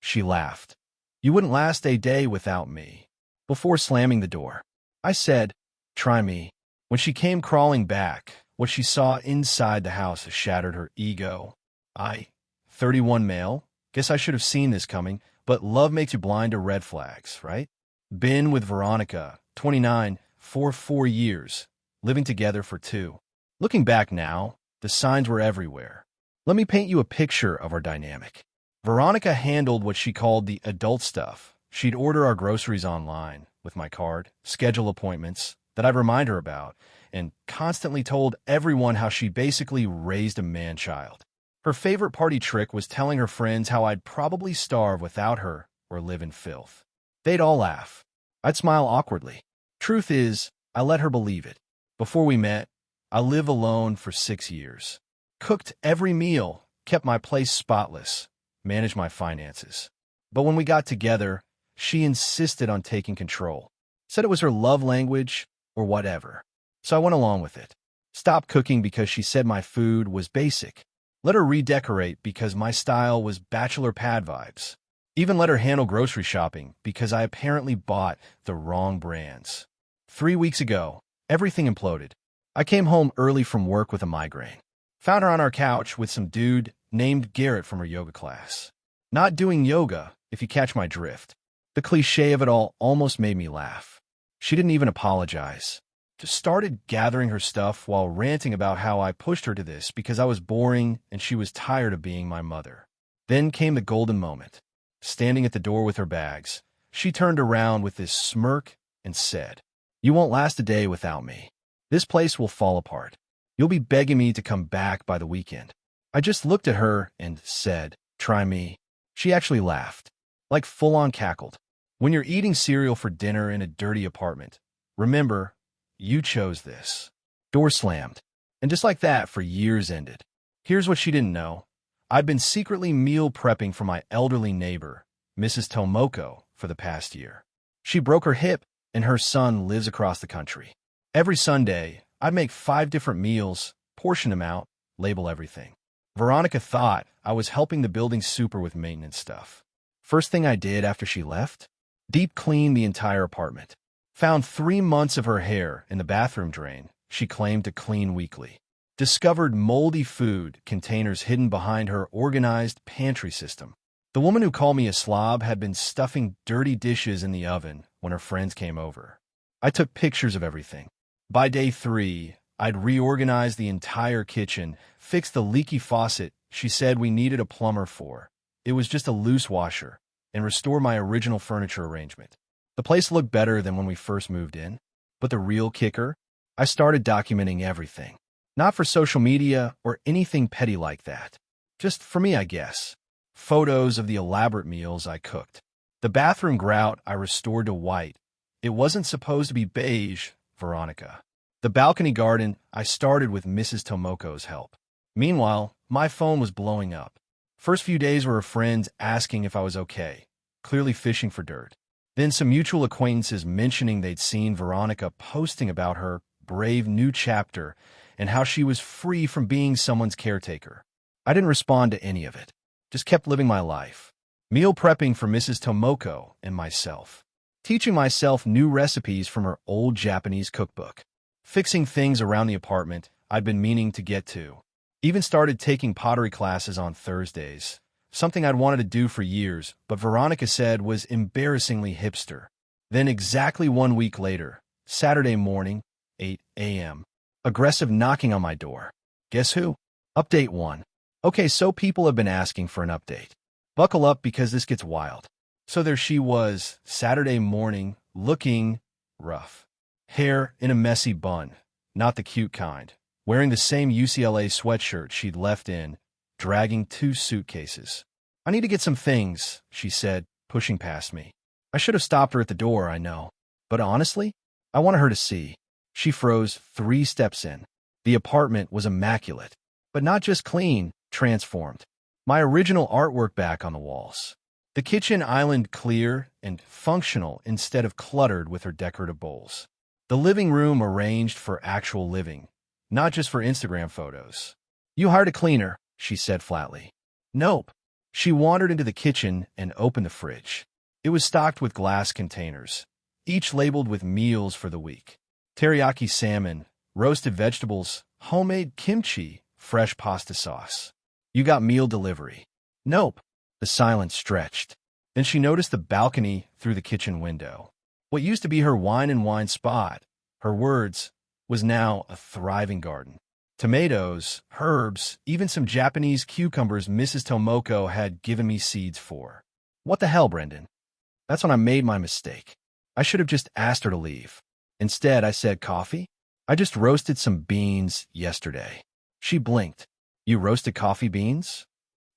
She laughed. You wouldn't last a day without me. Before slamming the door, I said, try me. When she came crawling back, what she saw inside the house shattered her ego. 31 male, guess I should have seen this coming, but love makes you blind to red flags, right? Been with Veronica, 29, for 4 years, living together for 2. Looking back now, the signs were everywhere. Let me paint you a picture of our dynamic. Veronica handled what she called the adult stuff. She'd order our groceries online with my card, schedule appointments that I'd remind her about, and constantly told everyone how she basically raised a man-child. Her favorite party trick was telling her friends how I'd probably starve without her or live in filth. They'd all laugh. I'd smile awkwardly. Truth is, I let her believe it. Before we met, I lived alone for 6 years. Cooked every meal, kept my place spotless, managed my finances. But when we got together, she insisted on taking control. Said it was her love language or whatever. So I went along with it. Stopped cooking because she said my food was basic. Let her redecorate because my style was bachelor pad vibes. Even let her handle grocery shopping because I apparently bought the wrong brands. 3 weeks ago, everything imploded. I came home early from work with a migraine. Found her on our couch with some dude named Garrett from her yoga class. Not doing yoga, if you catch my drift. The cliche of it all almost made me laugh. She didn't even apologize. Just started gathering her stuff while ranting about how I pushed her to this because I was boring and she was tired of being my mother. Then came the golden moment. Standing at the door with her bags, she turned around with this smirk and said, "You won't last a day without me. This place will fall apart. You'll be begging me to come back by the weekend." I just looked at her and said, "Try me." She actually laughed, like full-on cackled. When you're eating cereal for dinner in a dirty apartment, remember, you chose this. Door slammed. And just like that, for years ended. Here's what she didn't know. I'd been secretly meal prepping for my elderly neighbor, Mrs. Tomoko, for the past year. She broke her hip, and her son lives across the country. Every Sunday, I'd make 5 different meals, portion them out, label everything. Veronica thought I was helping the building super with maintenance stuff. First thing I did after she left? Deep clean the entire apartment. Found 3 months of her hair in the bathroom drain she claimed to clean weekly. Discovered moldy food containers hidden behind her organized pantry system. The woman who called me a slob had been stuffing dirty dishes in the oven when her friends came over. I took pictures of everything. By day 3, I'd reorganized the entire kitchen, fixed the leaky faucet she said we needed a plumber for. It was just a loose washer, and restored my original furniture arrangement. The place looked better than when we first moved in. But the real kicker? I started documenting everything. Not for social media or anything petty like that. Just for me, I guess. Photos of the elaborate meals I cooked. The bathroom grout I restored to white. It wasn't supposed to be beige, Veronica. The balcony garden I started with Mrs. Tomoko's help. Meanwhile, my phone was blowing up. First few days were her friends asking if I was okay, clearly fishing for dirt. Then some mutual acquaintances mentioning they'd seen Veronica posting about her brave new chapter and how she was free from being someone's caretaker. I didn't respond to any of it. Just kept living my life. Meal prepping for Mrs. Tomoko and myself. Teaching myself new recipes from her old Japanese cookbook. Fixing things around the apartment I'd been meaning to get to. Even started taking pottery classes on Thursdays. Something I'd wanted to do for years, but Veronica said was embarrassingly hipster. Then exactly 1 week later, Saturday morning, 8 a.m., aggressive knocking on my door. Guess who? Update 1. Okay, so people have been asking for an update. Buckle up because this gets wild. So there she was, Saturday morning, looking rough. Hair in a messy bun, not the cute kind. Wearing the same UCLA sweatshirt she'd left in, dragging 2 suitcases. "I need to get some things," she said, pushing past me. I should have stopped her at the door, I know. But honestly, I wanted her to see. She froze 3 steps in. The apartment was immaculate. But not just clean, transformed. My original artwork back on the walls. The kitchen island clear and functional instead of cluttered with her decorative bowls. The living room arranged for actual living, not just for Instagram photos. "You hired a cleaner," she said flatly. "Nope. She wandered into the kitchen and opened the fridge. It was stocked with glass containers, each labeled with meals for the week. Teriyaki salmon, roasted vegetables, homemade kimchi, fresh pasta sauce. You got meal delivery. Nope. The silence stretched. Then she noticed the balcony through the kitchen window. What used to be her wine and wine spot, her words, was now a thriving garden. Tomatoes, herbs, even some Japanese cucumbers Mrs. Tomoko had given me seeds for. What the hell, Brendan? That's when I made my mistake. I should have just asked her to leave. Instead, I said, coffee? I just roasted some beans yesterday. She blinked. You roasted coffee beans?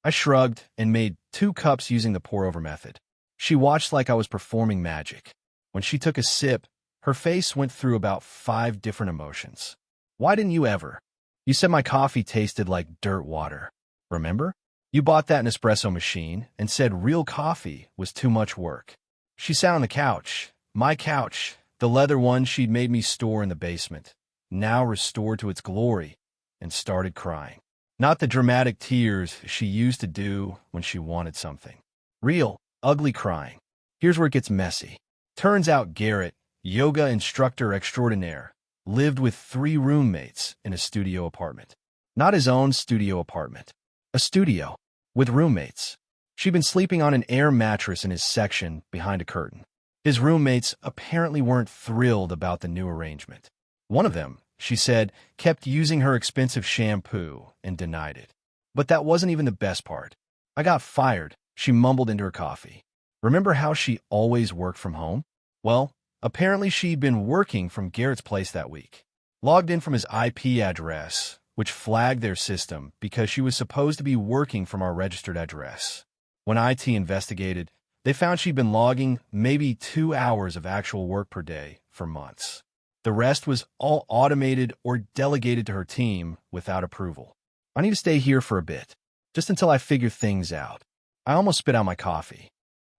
I shrugged and made 2 cups using the pour-over method. She watched like I was performing magic. When she took a sip, her face went through about 5 different emotions. Why didn't you ever? You said my coffee tasted like dirt water. Remember? You bought that Nespresso machine and said real coffee was too much work. She sat on the couch, my couch, the leather one she'd made me store in the basement, now restored to its glory, and started crying. Not the dramatic tears she used to do when she wanted something. Real, ugly crying. Here's where it gets messy. Turns out Garrett, yoga instructor extraordinaire, lived with 3 roommates in a studio apartment. Not his own studio apartment. A studio. With roommates. She'd been sleeping on an air mattress in his section behind a curtain. His roommates apparently weren't thrilled about the new arrangement. One of them, she said, kept using her expensive shampoo and denied it. But that wasn't even the best part. I got fired, she mumbled into her coffee. Remember how she always worked from home? Well, apparently she'd been working from Garrett's place that week. Logged in from his IP address, which flagged their system because she was supposed to be working from our registered address. When IT investigated, they found she'd been logging maybe 2 hours of actual work per day for months. The rest was all automated or delegated to her team without approval. I need to stay here for a bit, just until I figure things out. I almost spit out my coffee.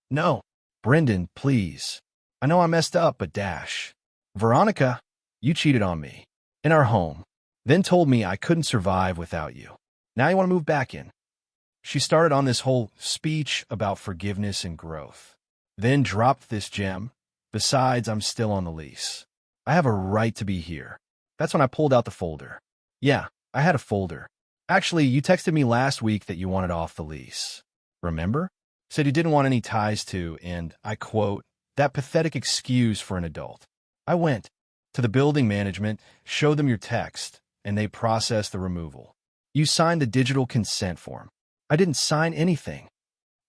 No, Brendan, please. I know I messed up, but Veronica, you cheated on me. In our home. Then told me I couldn't survive without you. Now you want to move back in. She started on this whole speech about forgiveness and growth. Then dropped this gem. Besides, I'm still on the lease. I have a right to be here. That's when I pulled out the folder. Yeah, I had a folder. Actually, you texted me last week that you wanted off the lease. Remember? Said you didn't want any ties to, and, I quote, that pathetic excuse for an adult. I went to the building management, showed them your text, and they processed the removal. You signed the digital consent form. I didn't sign anything.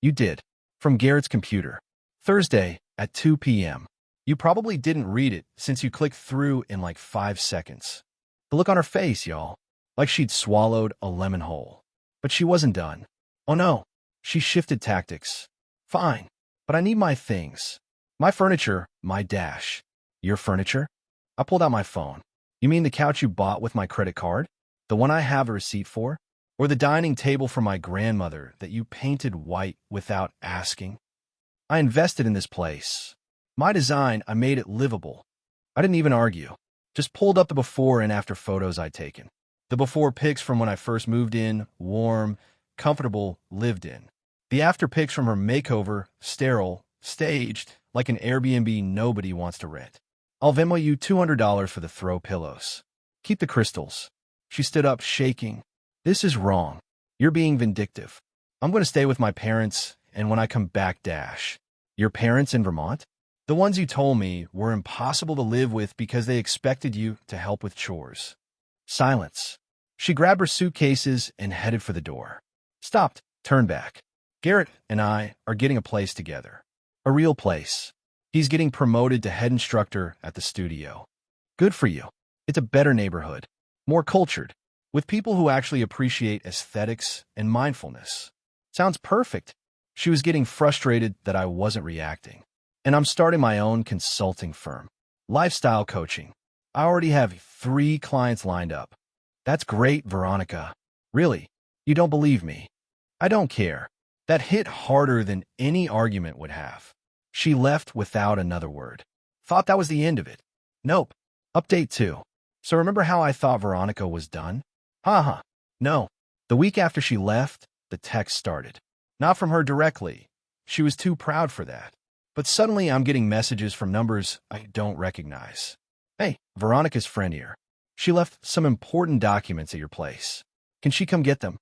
You did. From Garrett's computer. Thursday at 2 p.m. You probably didn't read it since you clicked through in like 5 seconds. The look on her face, y'all. Like she'd swallowed a lemon whole. But she wasn't done. Oh no. She shifted tactics. Fine. But I need my things. My furniture, my dash. Your furniture? I pulled out my phone. You mean the couch you bought with my credit card? The one I have a receipt for? Or the dining table for my grandmother that you painted white without asking? I invested in this place. My design, I made it livable. I didn't even argue. Just pulled up the before and after photos I'd taken. The before pics from when I first moved in, warm, comfortable, lived in. The after pics from her makeover, sterile, staged, like an Airbnb nobody wants to rent. I'll Venmo you $200 for the throw pillows. Keep the crystals. She stood up, shaking. This is wrong. You're being vindictive. I'm going to stay with my parents, and when I come back, Your parents in Vermont? The ones you told me were impossible to live with because they expected you to help with chores. Silence. She grabbed her suitcases and headed for the door. Stopped, turned back. Garrett and I are getting a place together. A real place. He's getting promoted to head instructor at the studio. Good for you. It's a better neighborhood. More cultured. With people who actually appreciate aesthetics and mindfulness. Sounds perfect. She was getting frustrated that I wasn't reacting. And I'm starting my own consulting firm. Lifestyle coaching. I already have 3 clients lined up. That's great, Veronica. Really? You don't believe me? I don't care. That hit harder than any argument would have. She left without another word. Thought that was the end of it. Nope. Update 2. So remember how I thought Veronica was done? Haha. No. The week after she left, the text started. Not from her directly. She was too proud for that. But suddenly I'm getting messages from numbers I don't recognize. Hey, Veronica's friend here. She left some important documents at your place. Can she come get them?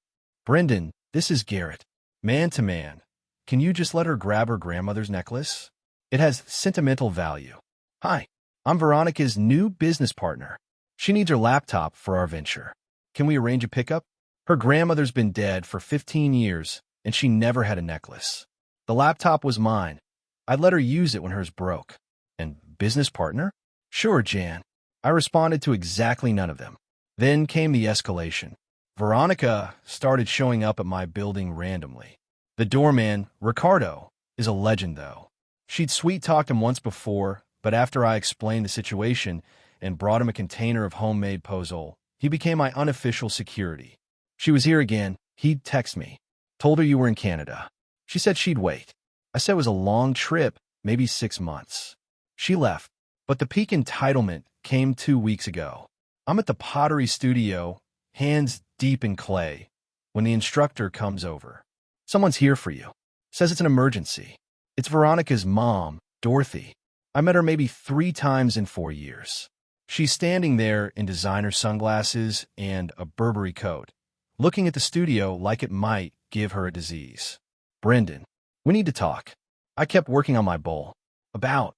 Brendan, this is Garrett. Man to man. Can you just let her grab her grandmother's necklace? It has sentimental value. Hi, I'm Veronica's new business partner. She needs her laptop for our venture. Can we arrange a pickup? Her grandmother's been dead for 15 years, and she never had a necklace. The laptop was mine. I'd let her use it when hers broke. And business partner? Sure, Jan. I responded to exactly none of them. Then came the escalation. Veronica started showing up at my building randomly. The doorman, Ricardo, is a legend, though. She'd sweet-talked him once before, but after I explained the situation and brought him a container of homemade pozole, he became my unofficial security. She was here again. He'd text me. Told her you were in Canada. She said she'd wait. I said it was a long trip, maybe 6 months. She left, but the peak entitlement came 2 weeks ago. I'm at the pottery studio, hands deep in clay, when the instructor comes over. Someone's here for you. Says it's an emergency. It's Veronica's mom, Dorothy. I met her maybe 3 times in 4 years. She's standing there in designer sunglasses and a Burberry coat, looking at the studio like it might give her a disease. Brendan, we need to talk. I kept working on my bowl. About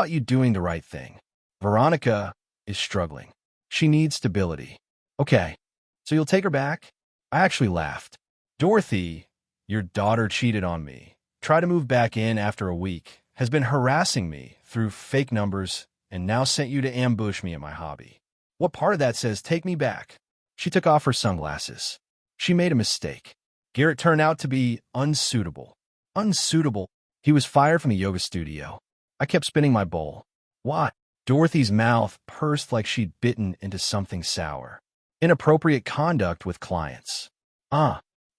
you doing the right thing. Veronica is struggling. She needs stability. Okay, so you'll take her back? I actually laughed. Dorothy, your daughter cheated on me, tried to move back in after a week, has been harassing me through fake numbers, and now sent you to ambush me at my hobby. What part of that says take me back? She took off her sunglasses. She made a mistake. Garrett turned out to be unsuitable. Unsuitable? He was fired from the yoga studio. I kept spinning my bowl. What? Dorothy's mouth pursed like she'd bitten into something sour. Inappropriate conduct with clients.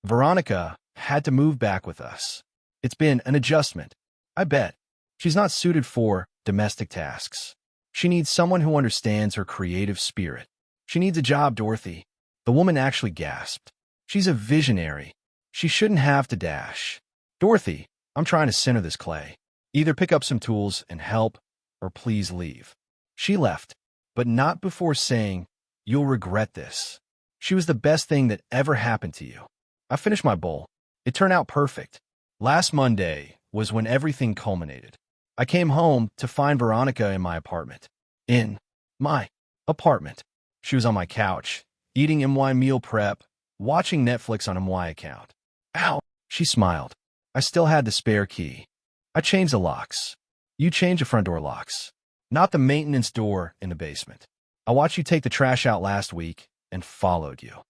Veronica had to move back with us. It's been an adjustment. I bet. She's not suited for domestic tasks. She needs someone who understands her creative spirit. She needs a job, Dorothy. The woman actually gasped. She's a visionary. She shouldn't have to dash. Dorothy, I'm trying to center this clay. Either pick up some tools and help, or please leave. She left, but not before saying, you'll regret this. She was the best thing that ever happened to you. I finished my bowl. It turned out perfect. Last Monday was when everything culminated. I came home to find Veronica in my apartment. In my apartment. She was on my couch, eating MY meal prep, watching Netflix on MY account. Ow! She smiled. I still had the spare key. I changed the locks. You changed the front door locks. Not the maintenance door in the basement. I watched you take the trash out last week and followed you.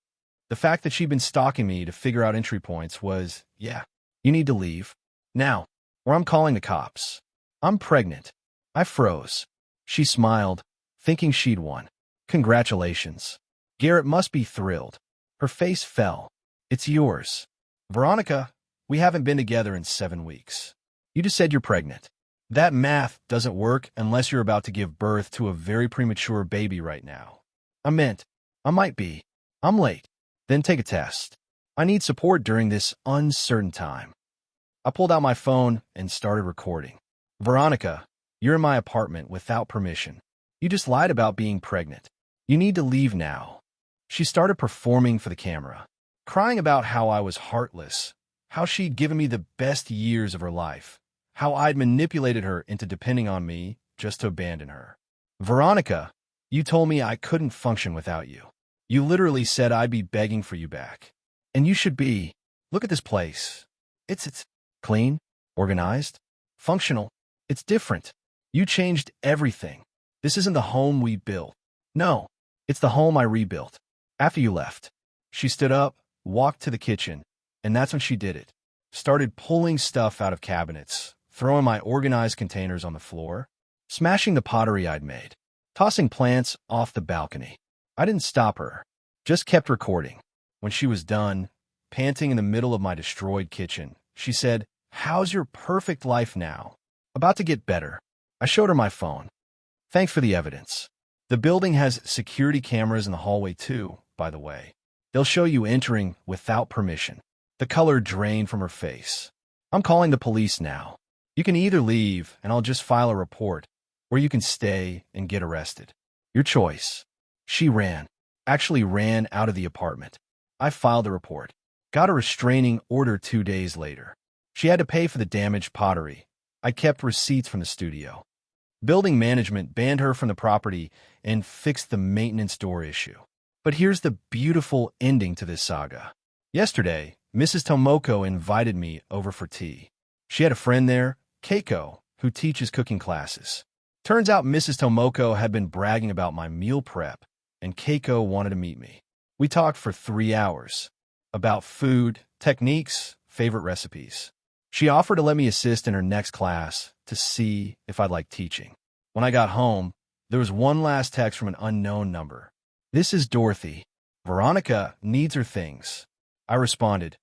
The fact that she'd been stalking me to figure out entry points was, yeah, you need to leave. Now, or I'm calling the cops. I'm pregnant. I froze. She smiled, thinking she'd won. Congratulations. Garrett must be thrilled. Her face fell. It's yours. Veronica, we haven't been together in 7 weeks. You just said you're pregnant. That math doesn't work unless you're about to give birth to a very premature baby right now. I meant, I might be. I'm late. Then take a test. I need support during this uncertain time. I pulled out my phone and started recording. Veronica, you're in my apartment without permission. You just lied about being pregnant. You need to leave now. She started performing for the camera, crying about how I was heartless, how she'd given me the best years of her life, how I'd manipulated her into depending on me just to abandon her. Veronica, you told me I couldn't function without you. You literally said I'd be begging for you back. And you should be. Look at this place. It's clean, organized, functional. It's different. You changed everything. This isn't the home we built. No, it's the home I rebuilt. After you left. She stood up, walked to the kitchen, and that's when she did it. Started pulling stuff out of cabinets, throwing my organized containers on the floor, smashing the pottery I'd made, tossing plants off the balcony. I didn't stop her, just kept recording. When she was done, panting in the middle of my destroyed kitchen, she said, "How's your perfect life now?" About to get better. I showed her my phone. Thanks for the evidence. The building has security cameras in the hallway too, by the way. They'll show you entering without permission. The color drained from her face. I'm calling the police now. You can either leave and I'll just file a report, or you can stay and get arrested. Your choice. She ran. Actually ran out of the apartment. I filed the report. Got a restraining order 2 days later. She had to pay for the damaged pottery. I kept receipts from the studio. Building management banned her from the property and fixed the maintenance door issue. But here's the beautiful ending to this saga. Yesterday, Mrs. Tomoko invited me over for tea. She had a friend there, Keiko, who teaches cooking classes. Turns out Mrs. Tomoko had been bragging about my meal prep, and Keiko wanted to meet me. We talked for 3 hours about food, techniques, favorite recipes. She offered to let me assist in her next class to see if I'd like teaching. When I got home, there was one last text from an unknown number. "This is Dorothy. Veronica needs her things." I responded,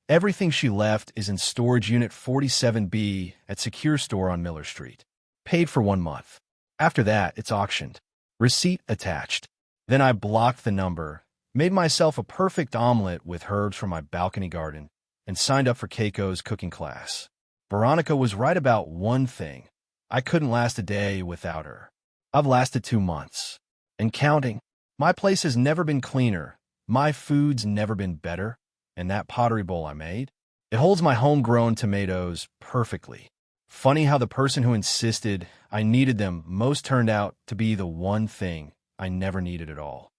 "Everything she left is in storage unit 47B at Secure Store on Miller Street. Paid for 1 month. After that, it's auctioned. Receipt attached." Then I blocked the number, made myself a perfect omelet with herbs from my balcony garden, and signed up for Keiko's cooking class. Veronica was right about one thing. I couldn't last a day without her. I've lasted 2 months. And counting. My place has never been cleaner. My food's never been better. And that pottery bowl I made, it holds my homegrown tomatoes perfectly. Funny how the person who insisted I needed them most turned out to be the one thing I never needed at all.